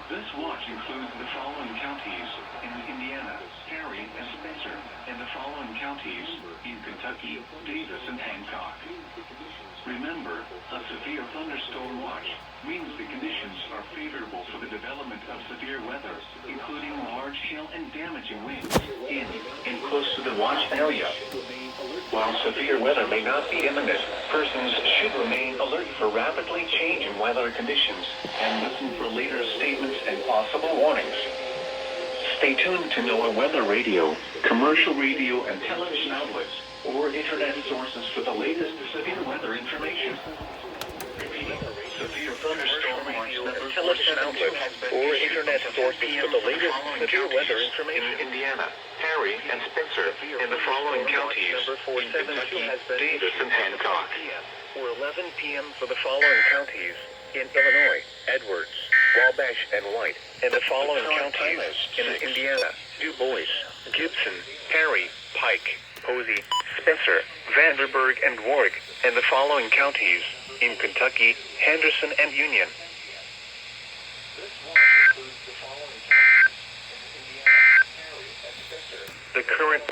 This watch includes the following counties in Indiana, Perry and Spencer, and the following counties in Kentucky, Davis and Hancock. Remember, a severe thunderstorm watch means the conditions are favorable for the development of severe weather, including large hail and damaging winds in and close to the watch area. While severe weather may not be imminent, persons should remain alert for rapidly changing weather conditions and listen for later statements and possible warnings. Stay tuned to NOAA weather radio, commercial radio and television outlets, or internet sources for the latest severe weather information. Repeating, severe thunderstorm watch number television outlets or internet sources for the latest severe weather information. In Indiana, Perry and Spencer, and the following counties in Kentucky, Davis and Hancock. Or 11 p.m. for the following counties in Illinois, Edwards, Wabash and White, and the following counties in Indiana, Du Bois, Gibson, Perry, Pike, Posey, Spencer, Vanderburgh and Warwick, and the following counties in Kentucky, Henderson and Union. The current